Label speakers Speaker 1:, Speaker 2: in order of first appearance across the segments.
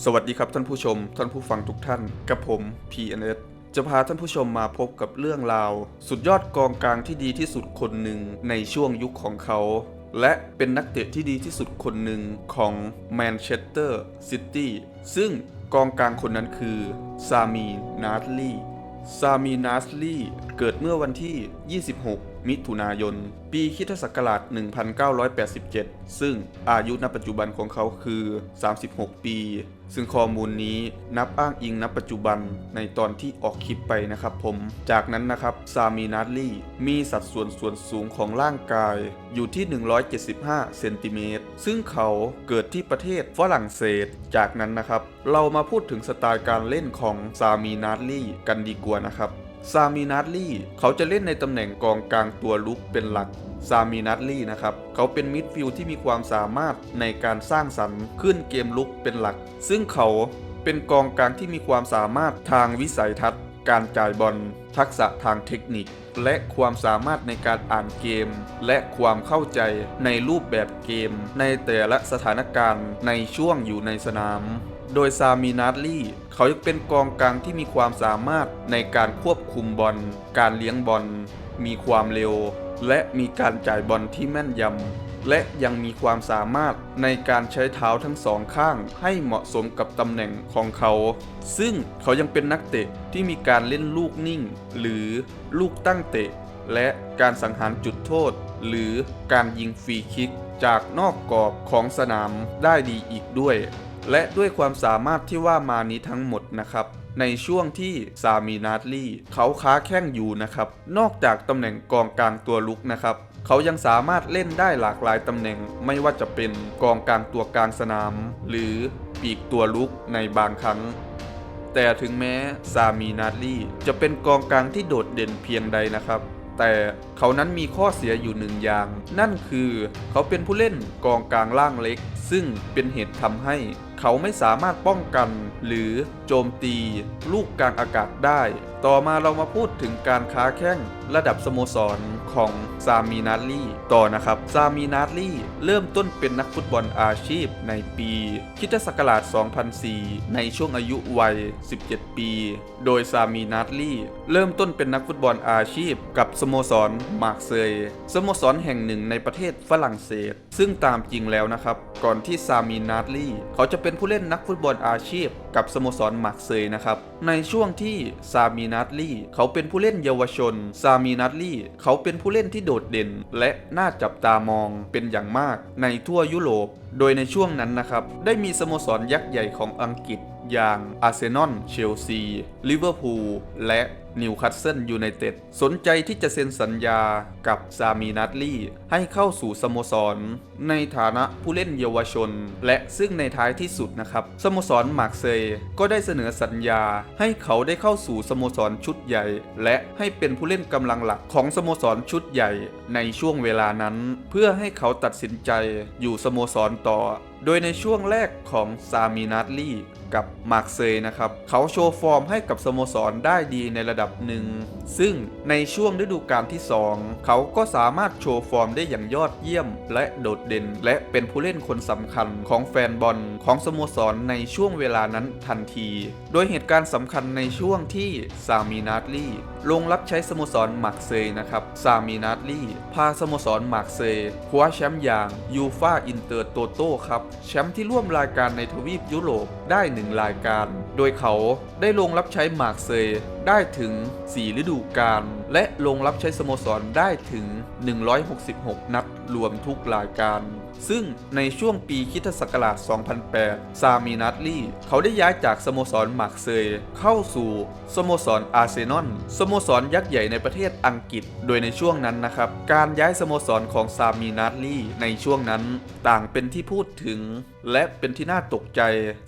Speaker 1: สวัสดีครับท่านผู้ชมท่านผู้ฟังทุกท่านกับผม PNS จะพาท่านผู้ชมมาพบกับเรื่องราวสุดยอดกองกลางที่ดีที่สุดคนหนึ่งในช่วงยุคของเขาและเป็นนักเตะที่ดีที่สุดคนหนึ่งของแมนเชสเตอร์ซิตี้ซึ่งกองกลางคนนั้นคือซามีนาสลีเกิดเมื่อวันที่ 26 มิถุนายน ปีค.ศ. 1987 ซึ่งอายุณปัจจุบันของเขาคือ 36 ปี ซึ่งข้อมูลนี้นับอ้างอิงณปัจจุบันในตอนที่ออกคลิปไปนะครับผม จากนั้นนะครับซามีนาสลีมีสัดส่วนสูงของร่างกายอยู่ที่ 175 เซนติเมตร ซึ่งเขาเกิดที่ประเทศฝรั่งเศส จากนั้นนะครับเรามาพูดถึงสไตล์การเล่นของซามีนาสลีกันดีกว่านะครับซามีนาสลีเขาจะเล่นในตำแหน่งกองกลางตัวลุกเป็นหลักซามีนาสลีนะครับเขาเป็นมิดฟิลด์ที่มีความสามารถในการสร้างสรรค์ขึ้นเกมลุกเป็นหลักซึ่งเขาเป็นกองกลางที่มีความสามารถทางวิสัยทัศน์การจ่ายบอลทักษะทางเทคนิคและความสามารถในการอ่านเกมและความเข้าใจในรูปแบบเกมในแต่ละสถานการณ์ในช่วงอยู่ในสนามโดยซามีนาสลีเขายังเป็นกองกลางที่มีความสามารถในการควบคุมบอลการเลี้ยงบอลมีความเร็วและมีการจ่ายบอลที่แม่นยำและยังมีความสามารถในการใช้เท้าทั้งสองข้างให้เหมาะสมกับตำแหน่งของเขาซึ่งเขายังเป็นนักเตะที่มีการเล่นลูกนิ่งหรือลูกตั้งเตะและการสังหารจุดโทษหรือการยิงฟรีคิกจากนอกกรอบของสนามได้ดีอีกด้วยและด้วยความสามารถที่ว่ามานี้ทั้งหมดนะครับในช่วงที่ซามีนาสลีเขาค้าแข้งอยู่นะครับนอกจากตำแหน่งกองกลางตัวลุกนะครับเขายังสามารถเล่นได้หลากหลายตำแหน่งไม่ว่าจะเป็นกองกลางตัวกลางสนามหรือปีกตัวลุกในบางครั้งแต่ถึงแม้ซามีนาสลีจะเป็นกองกลางที่โดดเด่นเพียงใดนะครับแต่เขานั้นมีข้อเสียอยู่หนึ่งอย่างนั่นคือเขาเป็นผู้เล่นกองกลางล่างเล็กซึ่งเป็นเหตุทำให้เขาไม่สามารถป้องกันหรือโจมตีลูกกลางอากาศได้ต่อมาเรามาพูดถึงการค้าแข้งระดับสโมสรของซามีนาสลีต่อนะครับซามีนาสลีเริ่มต้นเป็นนักฟุตบอลอาชีพในปีค.ศ. 2004 ในช่วงอายุวัย 17 ปี โดยซามีนาสลีเริ่มต้นเป็นนักฟุตบอลอาชีพกับสโมสรมาร์เซย์สโมสรแห่งหนึ่งในประเทศฝรั่งเศสซึ่งตามจริงแล้วนะครับก่อนที่ซามีนาสลีเขาจะเป็นผู้เล่นนักฟุตบอลอาชีพกับสโมสรมาร์เซย์นะครับในช่วงที่ซามีนาสลีเขาเป็นผู้เล่นเยาวชนซามีนาสลีเขาเป็นผู้เล่นที่โดดเด่นและน่าจับตามองเป็นอย่างมากในทั่วยุโรปโดยในช่วงนั้นนะครับได้มีสโมสรยักษ์ใหญ่ของอังกฤษอย่างอาร์เซนอลเชลซีลิเวอร์พูลและนิวคาสเซิลยูไนเต็ดสนใจที่จะเซ็นสัญญากับซามีนาสลีให้เข้าสู่สโมสรในฐานะผู้เล่นเยาวชนและซึ่งในท้ายที่สุดนะครับสโมสรมาร์เซย์ก็ได้เสนอสัญญาให้เขาได้เข้าสู่สโมสรชุดใหญ่และให้เป็นผู้เล่นกำลังหลักของสโมสรชุดใหญ่ในช่วงเวลานั้นเพื่อให้เขาตัดสินใจอยู่สโมสรต่อโดยในช่วงแรกของซามีนาสลีกับมาร์เซย์นะครับเขาโชว์ฟอร์มให้กับสโมสรได้ดีในระดับหนึ่งซึ่งในช่วงฤดูกาลที่2เขาก็สามารถโชว์ฟอร์มได้อย่างยอดเยี่ยมและโดดเด่นและเป็นผู้เล่นคนสำคัญของแฟนบอลของสโมสรในช่วงเวลานั้นทันทีโดยเหตุการณ์สำคัญในช่วงที่ซามีนาสลีลงรับใช้สโมสรมาร์เซย์นะครับซามีนาสลีพาสโมสรมาร์เซย์คว้าแชมป์อย่างยูฟ่าอินเตอร์โตโต้ครับแชมป์ที่ร่วมรายการในทวีปยุโรปได้1รายการโดยเขาได้ลงรับใช้มาร์เซย์ได้ถึง4ฤดูกาลและลงรับใช้สโมสรได้ถึง166นัดรวมทุกรายการซึ่งในช่วงปีค.ศ. 2008 ซามีนาสลีเขาได้ย้ายจากสโมสรมาร์เซย์เข้าสู่สโมสรอาร์เซนอลสโมสรยักษ์ใหญ่ในประเทศอังกฤษโดยในช่วงนั้นนะครับการย้ายสโมสรของซามีนาสลีในช่วงนั้นต่างเป็นที่พูดถึงและเป็นที่น่าตกใจ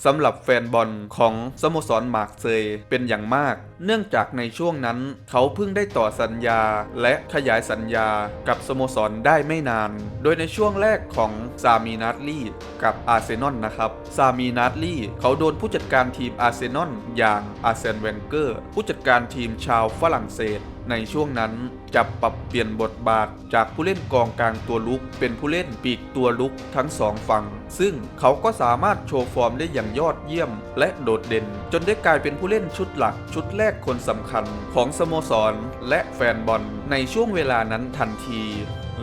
Speaker 1: สำหรับแฟนบอลของสโมสรมาร์เซย์เป็นอย่างมากเนื่องจากในช่วงนั้นเขาเพิ่งได้ต่อสัญญาและขยายสัญญากับสโมสรได้ไม่นานโดยในช่วงแรกของซามีนาสลีกับอาร์เซนอลนะครับซามีนาสลีเขาโดนผู้จัดการทีมอาร์เซนอลอย่างอาร์เซน แวนเกอร์ผู้จัดการทีมชาวฝรั่งเศส ในช่วงนั้นจะปรับเปลี่ยนบทบาทจากผู้เล่นกองกลางตัวลุกเป็นผู้เล่นปีกตัวลุกทั้งสองฝั่งซึ่งเขาก็สามารถโชว์ฟอร์มได้อย่างยอดเยี่ยมและโดดเด่นจนได้กลายเป็นผู้เล่นชุดหลักชุดแรกคนสำคัญของสโมสรและแฟนบอลในช่วงเวลานั้นทันที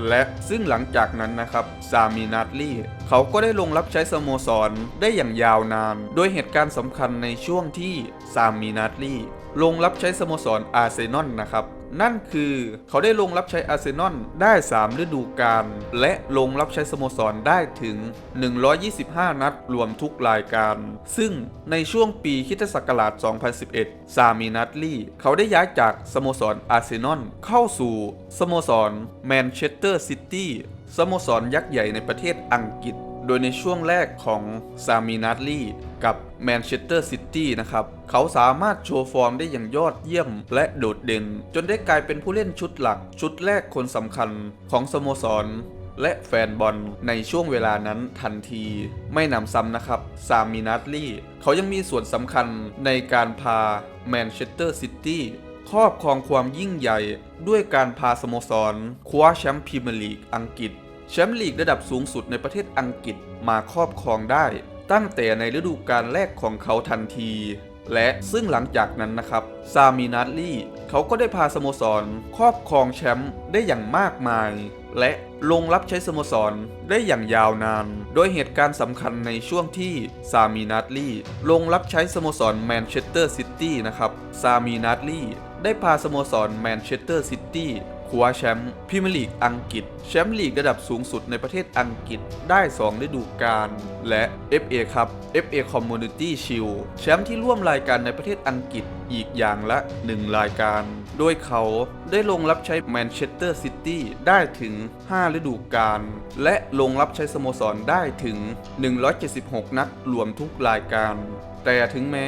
Speaker 1: และซึ่งหลังจากนั้นนะครับซามีนาดลี่เขาก็ได้ลงรับใช้สโมสรได้อย่างยาวนานโดยเหตุการณ์สำคัญในช่วงที่ซามีนาดลี่ลงรับใช้สโมสรอาร์เซนอลนะครับนั่นคือเขาได้ลงรับใช้อาร์เซนอลได้3ฤดูกาลและลงรับใช้สโมสรได้ถึง125นัดรวมทุกรายการซึ่งในช่วงปีค.ศ. 2011ซามีนัดลี่เขาได้ย้ายจากสโมสรอาร์เซนอลเข้าสู่สโมสรแมนเชสเตอร์ซิตี้สโมสรยักษ์ใหญ่ในประเทศอังกฤษโดยในช่วงแรกของซามีนัดลี่กับแมนเชสเตอร์ซิตี้นะครับเขาสามารถโชว์ฟอร์มได้อย่างยอดเยี่ยมและโดดเด่นจนได้กลายเป็นผู้เล่นชุดหลักชุดแรกคนสำคัญของสโมสรและแฟนบอลในช่วงเวลานั้นทันทีไม่หนำซ้ำนะครับซามีนัดลี่เขายังมีส่วนสำคัญในการพาแมนเชสเตอร์ซิตี้ครอบครองความยิ่งใหญ่ด้วยการพาสโมสรคว้าแชมป์พรีเมียร์ลีกอังกฤษแชมป์ลีกระดับสูงสุดในประเทศอังกฤษมาครอบครองได้ตั้งแต่ในฤดูกาลแรกของเขาทันทีและซึ่งหลังจากนั้นนะครับซามีนัดลี่เขาก็ได้พาสโมสรครอบครองแชมป์ได้อย่างมากมายและลงรับใช้สโมสรได้อย่างยาวนานโดยเหตุการณ์สำคัญในช่วงที่ซามีนัดลี่ลงรับใช้สโมสรแมนเชสเตอร์ซิตี้นะครับซามีนัดลี่ได้พาสโมสรแมนเชสเตอร์ซิตี้คว้าแชมป์พรีเมียร์ลีกอังกฤษแชมป์ลีกระดับสูงสุดในประเทศอังกฤษได้2ฤดูกาลและ FA ครับ FA Community Shield แชมป์ที่ร่วมรายการในประเทศอังกฤษอีกอย่างละ1รายการโดยเขาได้ลงรับใช้แมนเชสเตอร์ซิตี้ได้ถึง5ฤดูกาลและลงรับใช้สโมสรได้ถึง176นัดรวมทุกรายการแต่ถึงแม้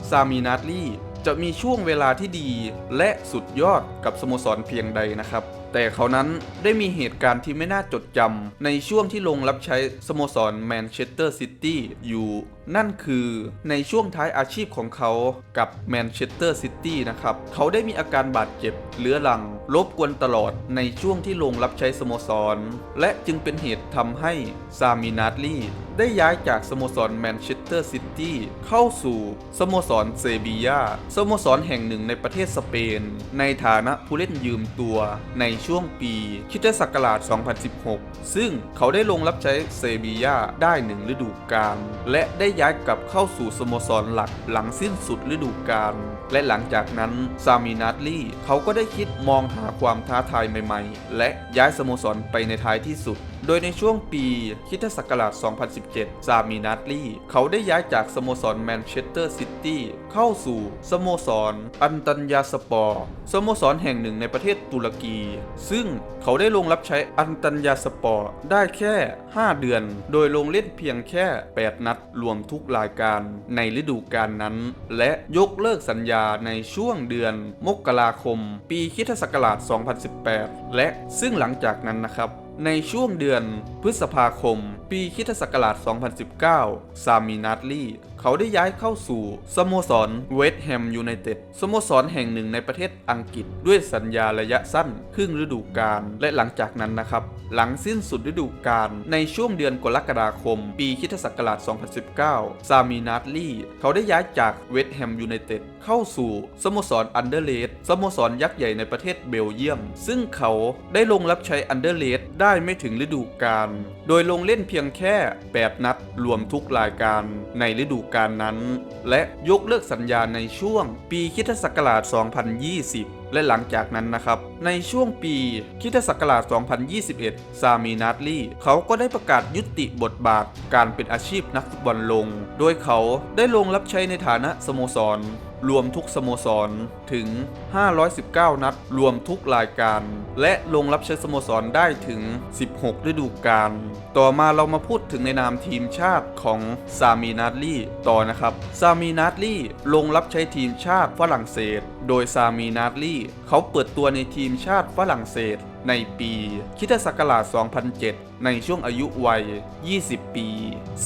Speaker 1: ซามีนัดลี่จะมีช่วงเวลาที่ดีและสุดยอดกับสโมสรเพียงใดนะครับแต่เขานั้นได้มีเหตุการณ์ที่ไม่น่าจดจำในช่วงที่ลงรับใช้สโมสรแมนเชสเตอร์ซิตี้อยู่นั่นคือในช่วงท้ายอาชีพของเขากับแมนเชสเตอร์ซิตี้นะครับเขาได้มีอาการบาดเจ็บเรื้อรังรบกวนตลอดในช่วงที่ลงรับใช้สโมสรและจึงเป็นเหตุทำให้ซามีนัดลี่ได้ย้ายจากสโมสรแมนเชสเตอร์ซิตี้เข้าสู่สโมสรเซบียาสโมสรแห่งหนึ่งในประเทศสเปนในฐานะผู้เล่นยืมตัวในช่วงปีค.ศ. 2016ซึ่งเขาได้ลงรับใช้เซบียาได้1ฤดูกาลและได้ย้ายกลับเข้าสู่สโมสรหลักหลังสิ้นสุดฤดูกาลและหลังจากนั้นซามีนัดลี่เขาก็ได้คิดมองหาความท้าทายใหม่ๆและย้ายสโมสรไปในท้ายที่สุดโดยในช่วงปีค.ศ. 2017ซามีนัดลี่เขาได้ย้ายจากสโมสรแมนเชสเตอร์ซิตี้เข้าสู่สโมสรอันตัญญาสปอร์สโมสรแห่งหนึ่งในประเทศตุรกีซึ่งเขาได้ลงรับใช้อันตัญญาสปอร์ได้แค่5เดือนโดยลงเล่นเพียงแค่8นัดรวมทุกรายการในฤดูกาลนั้นและยกเลิกสัญญาในช่วงเดือนมกราคมปีค.ศ. 2018และซึ่งหลังจากนั้นนะครับในช่วงเดือนพฤษภาคมปีค.ศ. 2019ซามีนัดลี่เขาได้ย้ายเข้าสู่สโมสรเวสต์แฮมยูไนเต็ดสโมสรแห่งหนึ่งในประเทศอังกฤษด้วยสัญญาระยะสั้นครึ่งฤดูกาลและหลังจากนั้นนะครับหลังสิ้นสุดฤดูกาลในช่วงเดือนกรกฎาคมปีค.ศ. 2019ซามีนัดลี่เขาได้ย้ายจากเวสต์แฮมยูไนเต็ดเข้าสู่สโมสรอันเดอร์เลดสโมสรยักษ์ใหญ่ในประเทศเบลเยียมซึ่งเขาได้ลงรับใช้อันเดอร์เลดได้ไม่ถึงฤดูกาลโดยลงเล่นเพียงแค่8นัดรวมทุกรายการในฤดูกาลนั้นและยกเลิกสัญญาในช่วงปีค.ศ. 2020และหลังจากนั้นนะครับในช่วงปีค.ศ. 2021ซามีนัดลี่เขาก็ได้ประกาศยุติบทบาทการเป็นอาชีพนักฟุตบอลลงโดยเขาได้ลงรับใช้ในฐานะสโมสรรวมทุกสโมสรถึง519นัดรวมทุกรายการและลงรับใช้สโมสรได้ถึง16ฤดูกาลต่อมาเรามาพูดถึงในนามทีมชาติของซามีนัดลี่ต่อนะครับซามีนัดลี่ลงรับใช้ทีมชาติฝรั่งเศสโดยซามีนัดลี่เขาเปิดตัวในทีมชาติฝรั่งเศสในปีค.ศ. 2007ในช่วงอายุวัย20ปี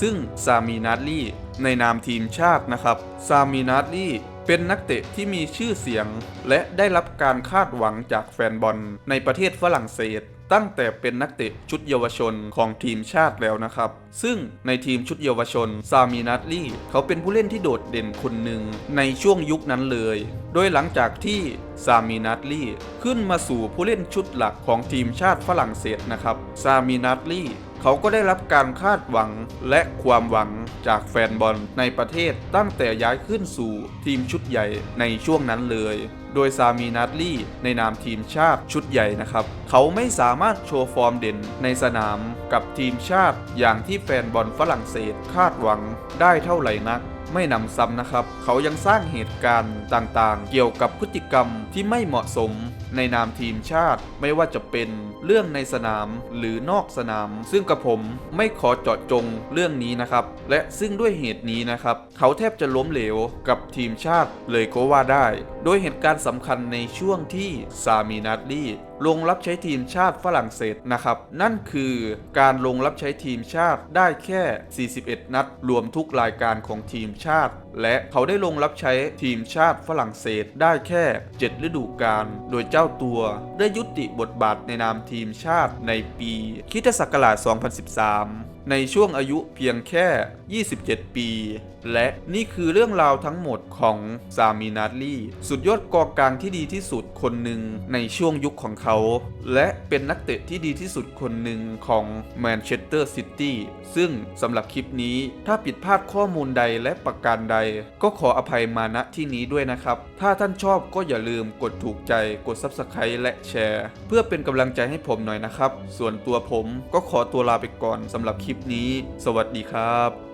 Speaker 1: ซึ่งซามีนัดลี่ในนามทีมชาตินะครับซามีนัดลี่ เป็นนักเตะที่มีชื่อเสียงและได้รับการคาดหวังจากแฟนบอลในประเทศฝรั่งเศสตั้งแต่เป็นนักเตะชุดเยาวชนของทีมชาติแล้วนะครับซึ่งในทีมชุดเยาวชนซามีนัตลี่เขาเป็นผู้เล่นที่โดดเด่นคนหนึ่งในช่วงยุคนั้นเลยโดยหลังจากที่ซามีนัตลี่ขึ้นมาสู่ผู้เล่นชุดหลักของทีมชาติฝรั่งเศสนะครับซามีนัตลี่เขาก็ได้รับการคาดหวังและความหวังจากแฟนบอลในประเทศตั้งแต่ย้ายขึ้นสู่ทีมชุดใหญ่ในช่วงนั้นเลยโดยซามีนัตลี่ในนามทีมชาติชุดใหญ่นะครับเขาไม่สามารถโชว์ฟอร์มเด่นในสนามกับทีมชาติอย่างที่แฟนบอลฝรั่งเศสคาดหวังได้เท่าไหร่นักไม่นำซ้ำนะครับเขายังสร้างเหตุการณ์ต่างๆเกี่ยวกับพฤติกรรมที่ไม่เหมาะสมในนามทีมชาติไม่ว่าจะเป็นเรื่องในสนามหรือนอกสนามซึ่งกับผมไม่ขอเจาะจงเรื่องนี้นะครับและซึ่งด้วยเหตุนี้นะครับเขาแทบจะล้มเหลวกับทีมชาติเลยก็ว่าได้โดยเหตุการณ์สำคัญในช่วงที่ซามีนัตลี่ลงรับใช้ทีมชาติฝรั่งเศสนะครับนั่นคือการลงรับใช้ทีมชาติได้แค่41นัดรวมทุกรายการของทีมชาติและเขาได้ลงรับใช้ทีมชาติฝรั่งเศสได้แค่7ฤดูกาลโดยเจ้าตัวได้ยุติบทบาทในนามทีมชาติในปีคริสตศักราช 2013 ในช่วงอายุเพียงแค่ 27 ปีและนี่คือเรื่องราวทั้งหมดของซามีนัตลี่สุดยอดกองกลางที่ดีที่สุดคนหนึ่งในช่วงยุคของเขาและเป็นนักเตะที่ดีที่สุดคนหนึ่งของแมนเชสเตอร์ซิตี้ซึ่งสำหรับคลิปนี้ถ้าผิดพลาดข้อมูลใดและประการใดก็ขออภัยมาณที่นี้ด้วยนะครับถ้าท่านชอบก็อย่าลืมกดถูกใจกด Subscribe และแชร์เพื่อเป็นกำลังใจให้ผมหน่อยนะครับส่วนตัวผมก็ขอตัวลาไปก่อนสำหรับคลิปนี้สวัสดีครับ